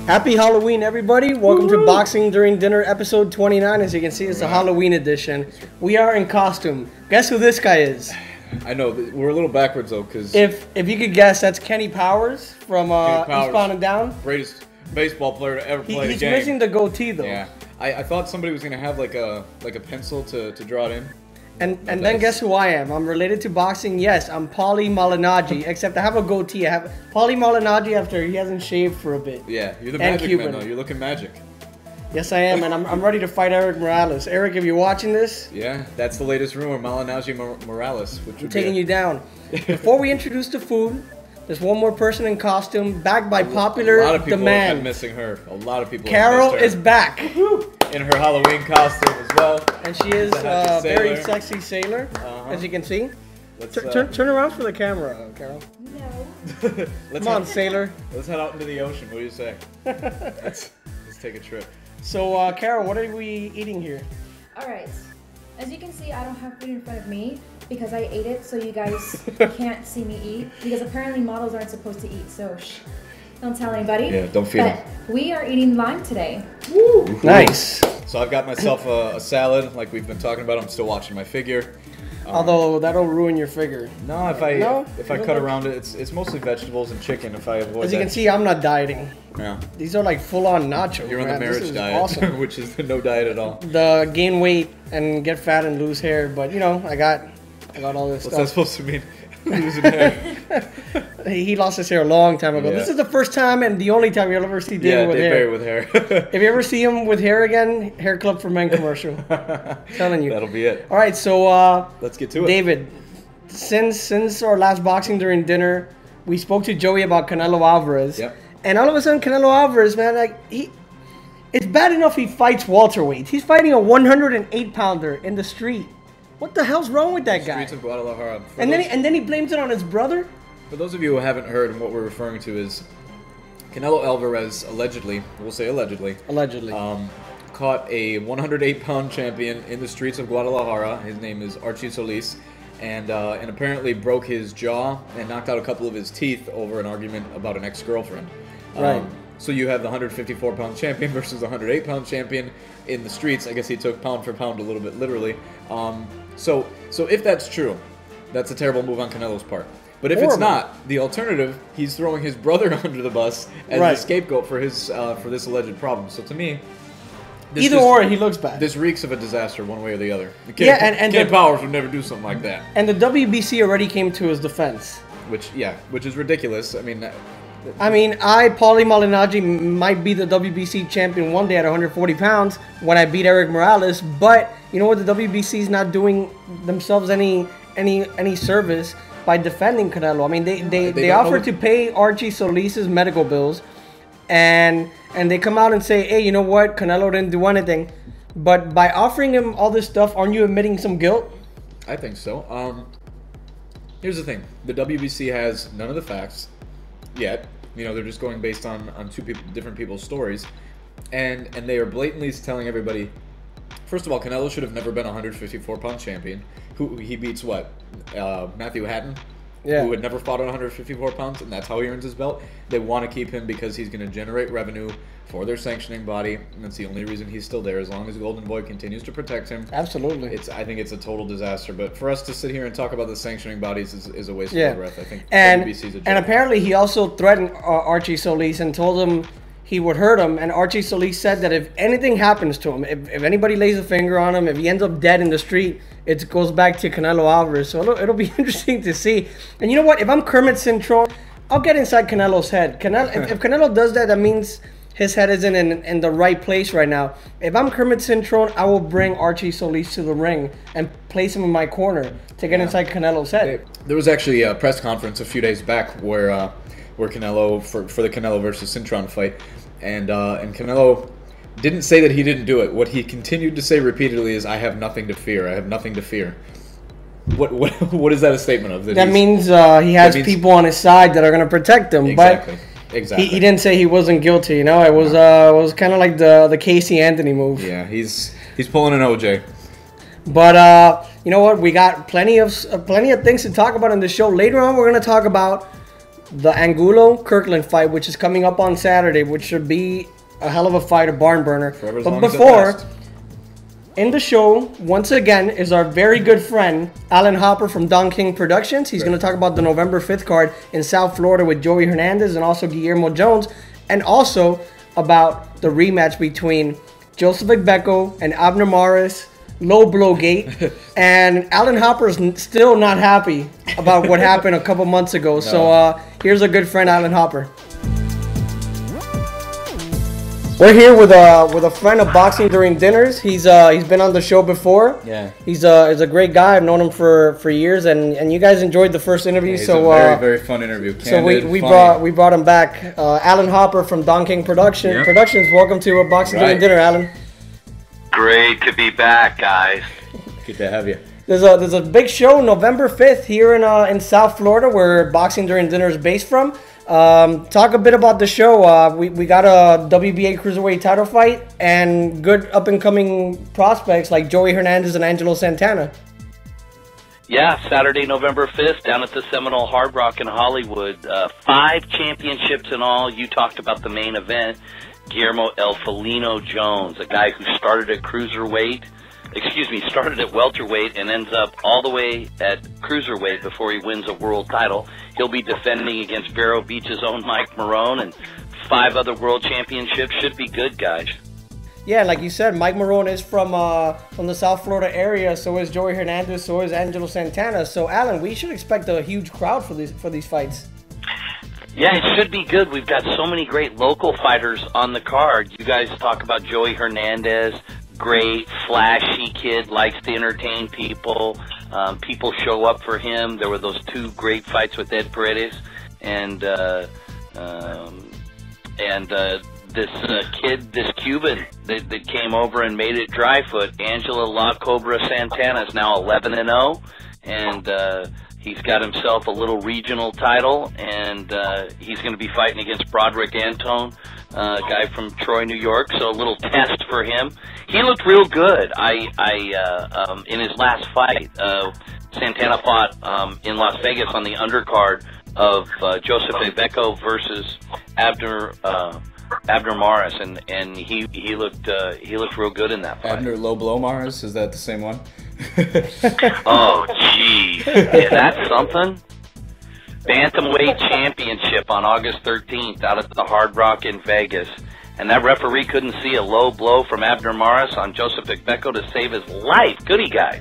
Happy Halloween, everybody. Welcome to Boxing During Dinner, episode 29. As you can see, it's a Halloween edition. We are in costume. Guess who this guy is? I know. We're a little backwards, though, because... If you could guess, that's Kenny Powers from Eastbound and Down. Greatest baseball player to ever play the game. He's missing the goatee, though. Yeah. I thought somebody was going to have, like a pencil to draw it in. And then guess who I am? I'm related to boxing. Yes, I'm Paulie Malignaggi, except I have a goatee. I have Paulie Malignaggi after he hasn't shaved for a bit. Yeah, you're the magic man, though. You're looking magic. Yes, I am, and I'm ready to fight Eric Morales. Eric, if you're watching this... Yeah, that's the latest rumor, Malignaggi Morales. Which I'm taking you down. Before we introduce the food, there's one more person in costume, backed by popular demand. A lot of people have been missing her. A lot of people Carol have missed her. is back. In her Halloween costume as well. And she is a very sexy sailor, as you can see. Turn around for the camera, Carol. No. Come on, sailor. Let's head out into the ocean. What do you say? Let's take a trip. So, Carol, what are we eating here? All right. As you can see, I don't have food in front of me because I ate it, so you guys can't see me eat. Because apparently models aren't supposed to eat, so shh. Don't tell anybody. Yeah, don't feed them. We are eating lime today. Woo! Nice. So I've got myself a salad, like we've been talking about. I'm still watching my figure. Although that'll ruin your figure. No, if I cut around it, it's mostly vegetables and chicken. If I avoid As you can see, I'm not dieting. Yeah. These are like full-on nachos. You're on the marriage diet, awesome. which is no diet at all. The gain weight and get fat and lose hair, but you know, I got all this stuff. What's that supposed to mean? Losing hair. He lost his hair a long time ago. Yeah. This is the first time and the only time you'll ever see David with hair. If you ever see him with hair again, Hair Club for Men commercial. Telling you. That'll be it. All right, so let's get to it. David, since our last Boxing During Dinner, we spoke to Joey about Canelo Alvarez. Yep. And all of a sudden, Canelo Alvarez, man, like it's bad enough he fights welterweight. He's fighting a 108-pounder in the street. What the hell's wrong with that guy? Streets of Guadalajara. And then he blames it on his brother? For those of you who haven't heard, and what we're referring to is Canelo Alvarez allegedly, we'll say allegedly, caught a 108-pound champion in the streets of Guadalajara. His name is Archie Solis, and apparently broke his jaw and knocked out a couple of his teeth over an argument about an ex-girlfriend. Right. So you have the 154-pound champion versus the 108-pound champion in the streets. I guess he took pound for pound a little bit literally. So if that's true, that's a terrible move on Canelo's part. But if it's not, the alternative, he's throwing his brother under the bus as a scapegoat for his for this alleged problem. So to me, either or, he looks bad. This reeks of a disaster one way or the other. Kid Powers would never do something like that. And the WBC already came to his defense. Which is ridiculous. I mean, Paulie Malignaggi might be the WBC champion one day at 140 pounds when I beat Eric Morales. But you know what? The WBC is not doing themselves any service by defending Canelo. I mean, they offered to pay Archie Solis's medical bills, and they come out and say, hey, you know what? Canelo didn't do anything. But by offering him all this stuff, aren't you admitting some guilt? I think so. Here's the thing: the WBC has none of the facts yet. You know, they're just going based on different people's stories, and they are blatantly telling everybody. First of all, Canelo should have never been a 154-pound champion. Who he beats what? Matthew Hatton, who had never fought at 154 pounds, and that's how he earns his belt. They want to keep him because he's going to generate revenue for their sanctioning body, and that's the only reason he's still there. As long as Golden Boy continues to protect him, absolutely. I think it's a total disaster. But for us to sit here and talk about the sanctioning bodies is a waste of our breath. I think WBC's a joke. And apparently he also threatened Archie Solis and told him he would hurt him, and Archie Solis said that if anything happens to him, if anybody lays a finger on him, if he ends up dead in the street, it goes back to Canelo Alvarez. So it'll be interesting to see. And you know what? If I'm Kermit Cintron, I'll get inside Canelo's head. If Canelo does that, that means his head isn't in the right place right now. If I'm Kermit Cintron, I will bring Archie Solis to the ring and place him in my corner to get inside Canelo's head. There was actually a press conference a few days back where Canelo for the Canelo versus Cintron fight, and Canelo didn't say that he didn't do it. What he continued to say repeatedly is, "I have nothing to fear. I have nothing to fear." What is that a statement of? That means he has people on his side that are going to protect him. Exactly. But Exactly. He didn't say he wasn't guilty. You know, it was kind of like the Casey Anthony move. Yeah, he's pulling an OJ. But you know what? We got plenty of things to talk about in the show. Later on, we're going to talk about the Angulo-Kirkland fight, which is coming up on Saturday, which should be a hell of a fight, a barn burner. But before, in the show, once again, is our very good friend, Alan Hopper from Don King Productions. He's going to talk about the November 5th card in South Florida with Joey Hernandez and also Guillermo Jones, and also about the rematch between Joseph Agbeko and Abner Mares, low blow gate. And Alan Hopper is still not happy about what happened a couple months ago. No. So here's a good friend, Alan Hopper. We're here with a friend of Boxing During Dinners. He's been on the show before. Yeah. He's a great guy. I've known him for years, and you guys enjoyed the first interview. Yeah, so a very fun interview. Candid, so we brought him back. Alan Hopper from Don King Productions. Welcome to Boxing During Dinner, Alan. Great to be back, guys. Good to have you. There's a big show November 5th here in South Florida, where Boxing During Dinner is based from. Talk a bit about the show. We got a WBA cruiserweight title fight and good up and coming prospects like Joey Hernandez and Angelo Santana. Yeah, Saturday, November 5th, down at the Seminole Hard Rock in Hollywood. 5 championships in all. You talked about the main event. Guillermo El Felino Jones, a guy who started at started at welterweight and ends up all the way at cruiserweight before he wins a world title. He'll be defending against Vero Beach's own Mike Marone, and 5 other world championships. Should be good, guys. Yeah, like you said, Mike Marone is from the South Florida area. So is Joey Hernandez. So is Angelo Santana. So Alan, we should expect a huge crowd for these fights. Yeah, it should be good. We've got so many great local fighters on the card. You guys talk about Joey Hernandez. Great, flashy kid, likes to entertain people. People show up for him. There were those 2 great fights with Ed Paredes, and this kid, this Cuban that came over and made it dry foot. Angela La Cobra Santana is now 11-0, and he's got himself a little regional title, and he's going to be fighting against Broderick Antone, a guy from Troy, New York. So a little test for him. He looked real good. In his last fight, Santana fought in Las Vegas on the undercard of Joseph Agbeko versus Abner Mares, and he looked real good in that fight. Abner Low Blow Mares, is that the same one? Oh, geez. Yeah, that's something. Bantamweight Championship on August 13th out at the Hard Rock in Vegas. And that referee couldn't see a low blow from Abner Mares on Joseph Agbeko to save his life. Goody guy.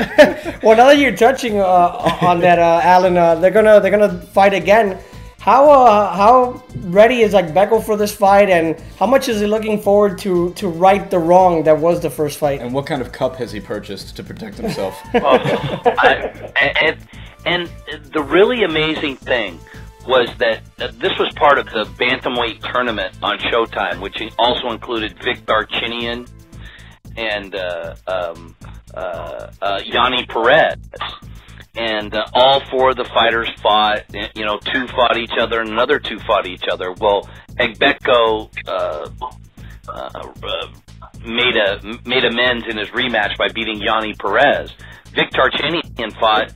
Well, now that you're touching on that, Alan, they're gonna fight again. How ready is Agbeko for this fight, and how much is he looking forward to right the wrong that was the first fight? And what kind of cup has he purchased to protect himself? And the really amazing thing was that this was part of the bantamweight tournament on Showtime, which also included Vic Darchinyan and Yanni Perez. And all 4 of the fighters fought. 2 fought each other, and another 2 fought each other. Well, Agbeko made amends in his rematch by beating Yanni Perez. Vic Darchinyan fought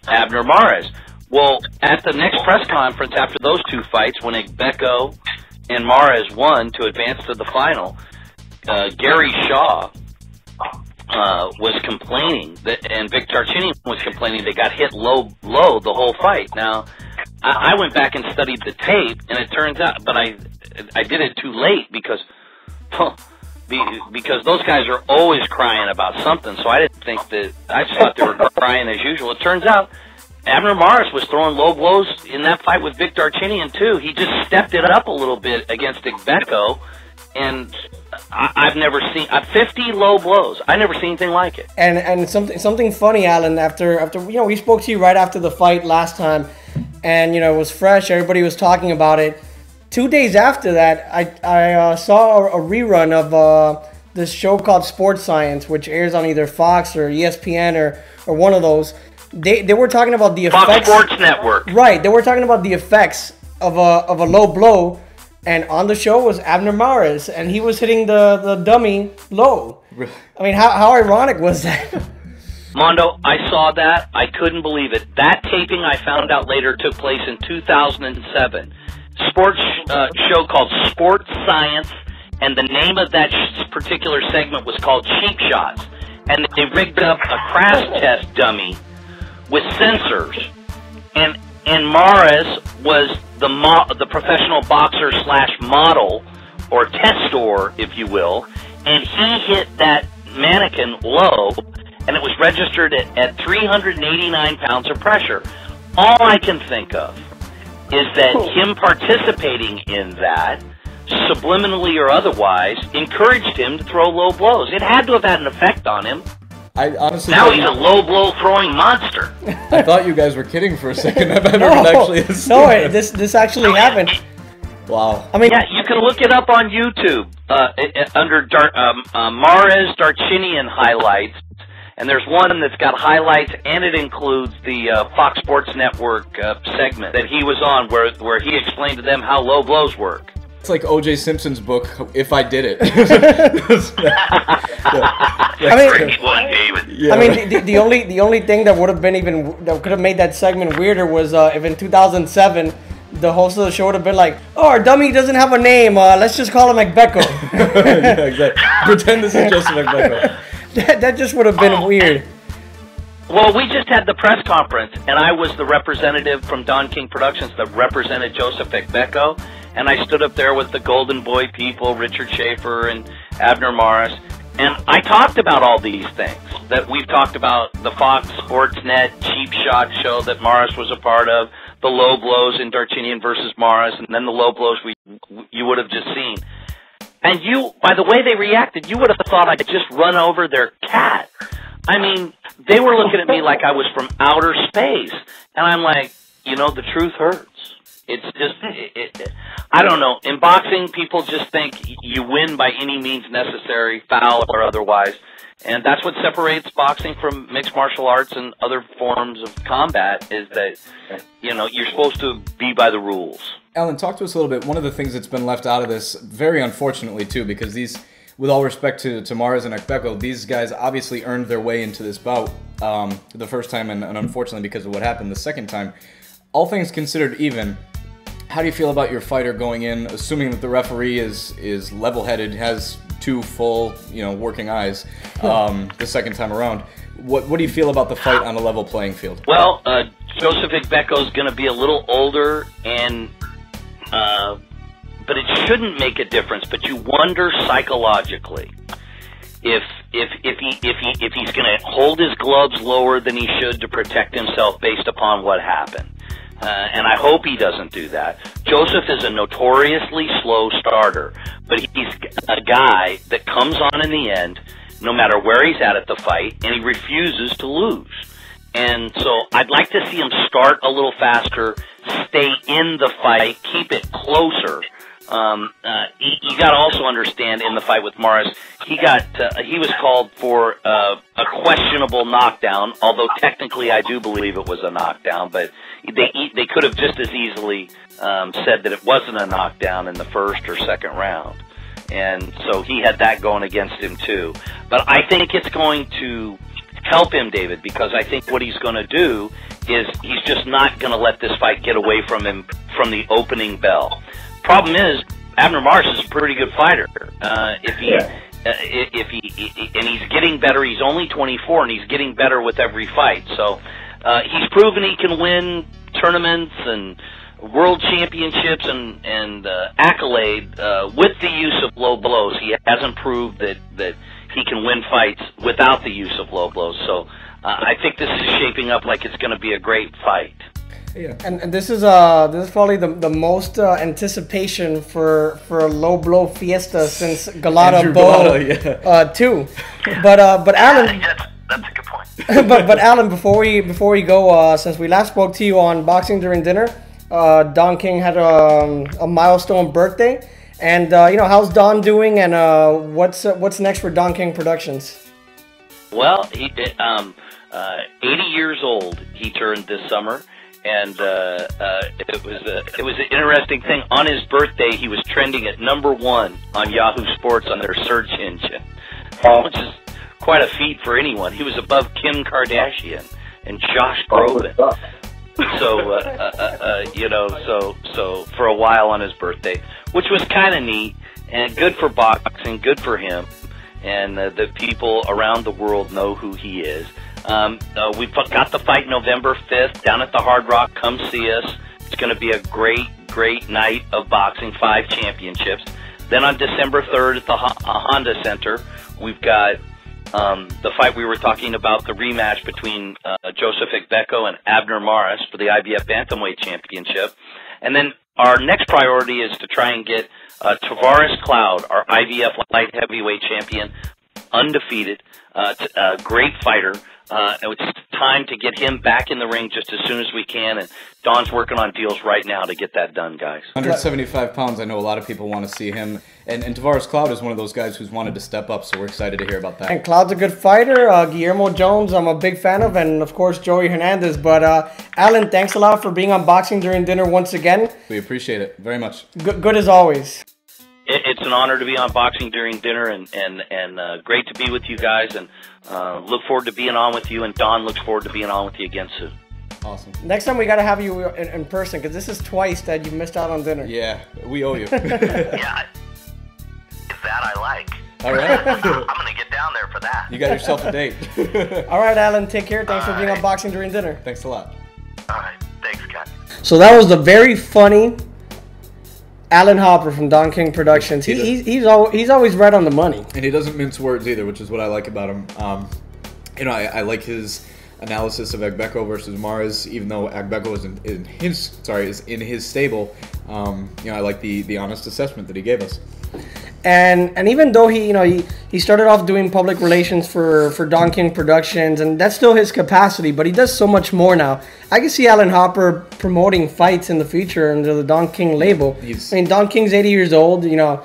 Abner Mares. Well, at the next press conference after those 2 fights, when Agbeko and Mares won to advance to the final, Gary Shaw was complaining, and Vic Darchinyan was complaining they got hit low the whole fight. Now, I went back and studied the tape, and it turns out, but I did it too late because those guys are always crying about something, so I didn't think that, I just thought they were crying as usual. It turns out Abner Mares was throwing low blows in that fight with Vic Darchinyan too. He just stepped it up a little bit against Agbeko, and I've never seen 50 low blows. I never seen anything like it. And something funny, Alan. After we spoke to you right after the fight last time, and it was fresh. Everybody was talking about it. 2 days after that, I saw a rerun of this show called Sports Science, which airs on either Fox or ESPN or one of those. They were talking about the effects. Fox Sports Network. Right. They were talking about the effects of a low blow, and on the show was Abner Mares, and he was hitting the dummy low. I mean, how ironic was that? Mondo, I saw that. I couldn't believe it. That taping, I found out later, took place in 2007. Sports show called Sports Science, and the name of that particular segment was called Cheap Shots. And they rigged up a crash test dummy with sensors. And Mares was the professional boxer / model, or testor, if you will, and he hit that mannequin low, and it was registered at 389 pounds of pressure. All I can think of is that him participating in that, subliminally or otherwise, encouraged him to throw low blows. It had to have had an effect on him. I honestly now he's a low blow throwing monster. I thought you guys were kidding for a second. I've never actually seen this actually happened. Wow. I mean, yeah, you can look it up on YouTube under Mares Darchinian highlights, and there's one that's got highlights, and it includes the Fox Sports Network segment that he was on, where he explained to them how low blows work. It's like O.J. Simpson's book, If I Did It. I mean, Great one, David. Yeah. I mean, the only thing that would have been that could have made that segment weirder was if in 2007 the host of the show would have been like, "Oh, our dummy doesn't have a name. Let's just call him Agbeko." Yeah, exactly. Pretend this is Joseph Agbeko. That just would have been weird. Well, we just had the press conference, and I was the representative from Don King Productions that represented Joseph Agbeko. And I stood up there with the Golden Boy people, Richard Schaefer and Abner Morris, and I talked about all these things that we've talked about, the Fox Sports Net Cheap Shot show that Morris was a part of, the low blows in Darchinian versus Morris, and then the low blows you would have just seen. And you, by the way they reacted, you would have thought I could just run over their cat. I mean, they were looking at me like I was from outer space. And I'm like, you know, the truth hurts. It's just, I don't know. In boxing, people just think you win by any means necessary, foul or otherwise. And that's what separates boxing from mixed martial arts and other forms of combat, is that, you know, you're supposed to be by the rules. Alan, talk to us a little bit. One of the things that's been left out of this, very unfortunately too, because these, with all respect to Mares and Agbeko, these guys obviously earned their way into this bout the first time, and unfortunately because of what happened the second time. All things considered even, how do you feel about your fighter going in, assuming that the referee is level-headed, has two full, working eyes the second time around? What do you feel about the fight on a level playing field? Well, Joseph Agbeko is going to be a little older, and but it shouldn't make a difference. But you wonder psychologically if he's going to hold his gloves lower than he should to protect himself based upon what happened. And I hope he doesn't do that. Joseph is a notoriously slow starter, but he's a guy that comes on in the end, no matter where he's at the fight, and he refuses to lose. And so I'd like to see him start a little faster, stay in the fight, keep it closer. You got to also understand, in the fight with Morris, he was called for a questionable knockdown, although technically I do believe it was a knockdown, but they could have just as easily said that it wasn't a knockdown in the first or second round. And so he had that going against him too. But I think it's going to help him, David, because I think what he's going to do is he's just not going to let this fight get away from him from the opening bell. Problem is, Abner Morris is a pretty good fighter. And he's getting better. He's only 24, and he's getting better with every fight. So he's proven he can win tournaments and world championships and accolade with the use of low blows. He hasn't proved that he can win fights without the use of low blows. So I think this is shaping up like it's going to be a great fight. Yeah. And this is probably the most anticipation for a low blow fiesta since Galata Bow 2. But Alan, that's a good point. but Alan, before we go, since we last spoke to you on Boxing During Dinner, Don King had a milestone birthday, and how's Don doing, and what's next for Don King Productions? Well, he did, 80 years old he turned this summer. And it was an interesting thing. On his birthday, he was trending at #1 on Yahoo Sports on their search engine, quite a feat for anyone. He was above Kim Kardashian and Josh Groban. So, you know, so for a while on his birthday, which was kind of neat and good for boxing, good for him, and the people around the world know who he is. We've got the fight November 5th down at the Hard Rock. Come see us. It's going to be a great night of boxing, 5 championships. Then on December 3rd at the Honda Center, we've got the fight we were talking about, the rematch between Joseph Agbeko and Abner for the IBF Bantamweight Championship. And then our next priority is to try and get Tavares Cloud, our IBF light heavyweight champion, undefeated, great fighter. It's time to get him back in the ring just as soon as we can, and Don's working on deals right now to get that done, guys. 175 pounds, I know a lot of people want to see him, and Tavares Cloud is one of those guys who's wanted to step up, so we're excited to hear about that. And Cloud's a good fighter. Guillermo Jones, I'm a big fan of, and of course Joey Hernandez. But Alan, thanks a lot for being on Boxing During Dinner once again. We appreciate it very much. Good as always. It's an honor to be on Boxing During Dinner, and great to be with you guys, and look forward to being on with you, and Don looks forward to being on with you again soon. Awesome. Next time we got to have you in person, because this is twice that you missed out on dinner. Yeah, we owe you. Yeah, that I like. All right. I'm going to get down there for that. You got yourself a date. All right, Alan, take care. Thanks for being on Boxing During Dinner. Thanks a lot. All right, thanks, guys. So that was the very funny Alan Hopper from Don King Productions. He's always right on the money. And he doesn't mince words either, which is what I like about him. You know, I like his analysis of Agbeko versus Mares, even though Agbeko is in his stable. You know, I like the honest assessment that he gave us. And even though he started off doing public relations for Don King Productions, and that's still his capacity, but he does so much more now. I can see Alan Hopper promoting fights in the future under the Don King label. I mean, Don King's 80 years old. You know,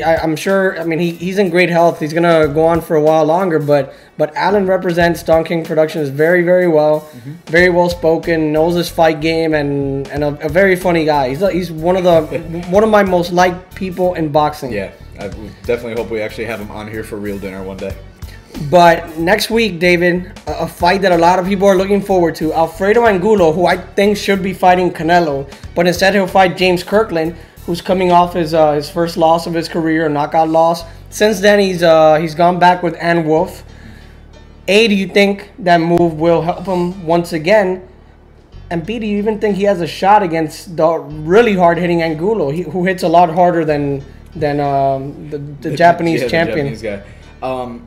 I'm sure. I mean, he's in great health. He's gonna go on for a while longer. But Alan represents Don King Productions very, very well. Very well spoken. Knows his fight game, and a very funny guy. He's one of my most liked people in boxing. Yeah. I definitely hope we actually have him on here for real dinner one day. But next week, David, a fight that a lot of people are looking forward to. Alfredo Angulo, who I think should be fighting Canelo, but instead he'll fight James Kirkland, who's coming off his first loss of his career, a knockout loss. Since then, he's gone back with Ann Wolf. A, do you think that move will help him once again? And B, do you even think he has a shot against the really hard-hitting Angulo, who hits a lot harder than the Japanese champion? The Japanese guy.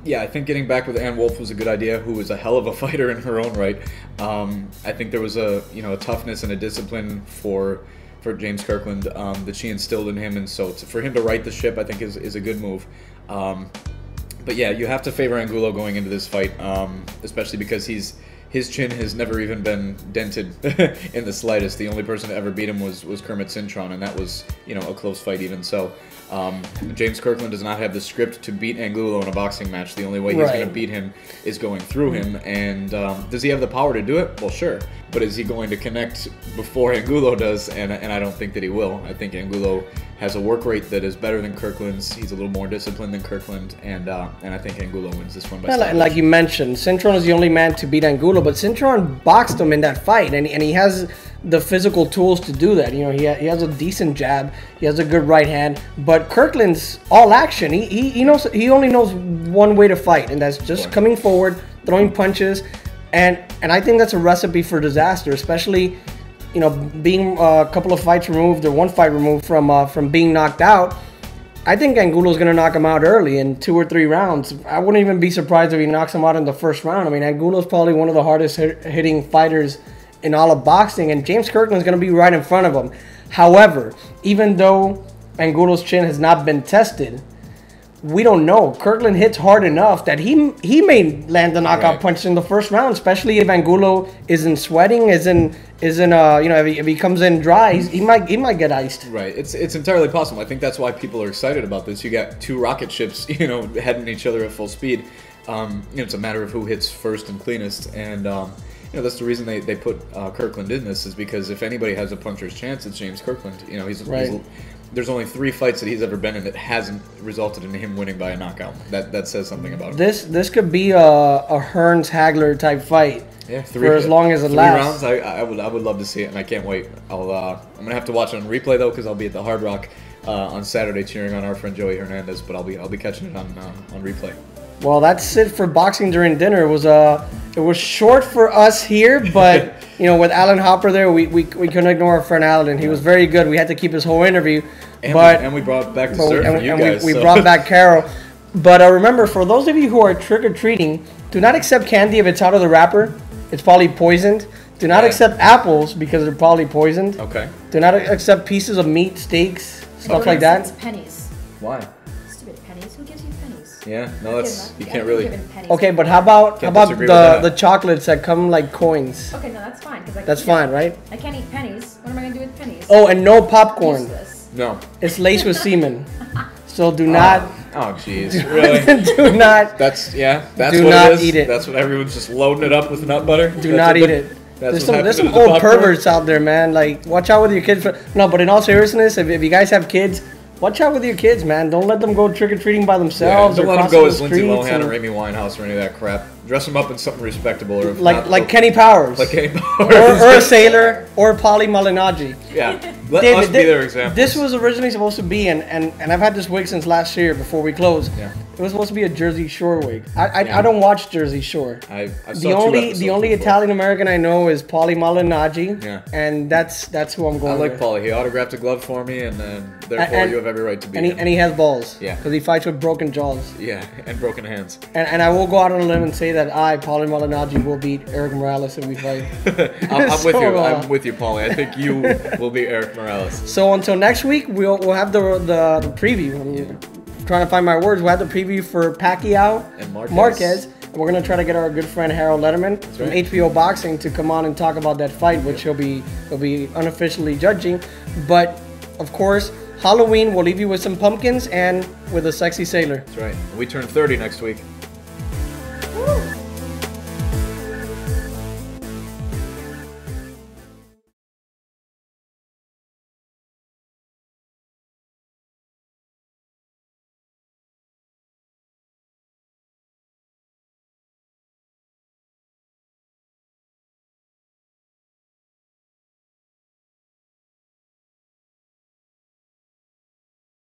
Yeah, I think getting back with Ann Wolf was a good idea, who was a hell of a fighter in her own right. I think there was a toughness and a discipline for James Kirkland that she instilled in him, and so for him to right the ship, I think is a good move. But yeah, you have to favor Angulo going into this fight, especially because his chin has never even been dented in the slightest. The only person to ever beat him was Kermit Cintron, and that was a close fight even so. James Kirkland does not have the script to beat Angulo in a boxing match. The only way he's going to beat him is going through him. And does he have the power to do it? Well, sure. But is he going to connect before Angulo does? And I don't think that he will. I think Angulo has a work rate that is better than Kirkland's. He's a little more disciplined than Kirkland. And I think Angulo wins this one by stoppage. Like you mentioned, Cintron is the only man to beat Angulo. But Cintron boxed him in that fight. And he has the physical tools to do that. He has a decent jab. He has a good right hand. But Kirkland's all action. He knows. He only knows one way to fight, and that's just coming forward, throwing punches, and I think that's a recipe for disaster. Especially, being a couple of fights removed or one fight removed from being knocked out. I think Angulo's going to knock him out early in 2 or 3 rounds. I wouldn't even be surprised if he knocks him out in the first round. I mean, Angulo's probably one of the hardest hitting fighters in all of boxing, and James Kirkland's going to be right in front of him. However, even though Angulo's chin has not been tested, we don't know. Kirkland hits hard enough that he may land the knockout punch in the first round, especially if Angulo isn't sweating, isn't if he comes in dry, he might get iced. Right. It's entirely possible. I think that's why people are excited about this. You got 2 rocket ships, heading each other at full speed. It's a matter of who hits first and cleanest, and that's the reason they put Kirkland in this, is because if anybody has a puncher's chance, it's James Kirkland. He's there's only 3 fights that he's ever been in that hasn't resulted in him winning by a knockout. That says something about him. This could be a Hearns Hagler type fight. Yeah, for as long as it lasts. 3 rounds, I would love to see it, and I can't wait. I'm gonna have to watch it on replay though, because I'll be at the Hard Rock on Saturday cheering on our friend Joey Hernandez. But I'll be catching it on replay. Well, that's it for boxing during dinner. It was short for us here, but with Alan Hopper there, we couldn't ignore our friend Alan. He was very good. We had to keep his whole interview, and we brought back dessert for you guys. We brought back Carol. But remember, for those of you who are trick or treating, do not accept candy if it's out of the wrapper. It's probably poisoned. Do not accept apples because they're probably poisoned. Okay. Do not accept pieces of meat, steaks, stuff like that. It's pennies. Why? Stupid pennies. Who gives you pennies? Yeah, no, you can't really. Okay, but how about the chocolates that come like coins? Okay, no, that's fine. That's fine, right? I can't eat pennies. What am I gonna do with pennies? Oh, and no popcorn. Useless. No. It's laced with semen. So do not. Oh, jeez. Really? Do not. That's what not it is. Eat it. That's what everyone's just loading it up with nut butter. Do not eat it. There's some old perverts out there, man. Like, watch out with your kids. No, but in all seriousness, if you guys have kids, watch out with your kids, man. Don't let them go trick or treating by themselves. Don't or let them go as Lindsay streets Lohan or Amy Winehouse or any of that crap. Dress them up in something respectable, or like Kenny Powers, like Kenny Powers, or a sailor, or Paulie Malignaggi. Yeah, let us be their example. This was originally supposed to be, and I've had this wig since last year before we closed. Yeah. It was supposed to be a Jersey Shore wig. I don't watch Jersey Shore. I the only Italian American I know is Paulie Malignaggi. Yeah. And that's who I'm going with. I like Paulie. He autographed a glove for me, and therefore you have every right to be him. And he has balls. Yeah. Because he fights with broken jaws. Yeah, and broken hands. And I will go out on a limb and say that Paulie Malignaggi, will beat Eric Morales if we fight. I'm with you. I'm with you, Paulie. I think you will beat Eric Morales. So until next week, we'll have the preview. I'm trying to find my words. We'll have the preview for Pacquiao and Marquez. And we're gonna try to get our good friend Harold Letterman from HBO Boxing to come on and talk about that fight, which he'll be unofficially judging. But of course, Halloween, we'll leave you with some pumpkins and with a sexy sailor. That's right. We turn 30 next week.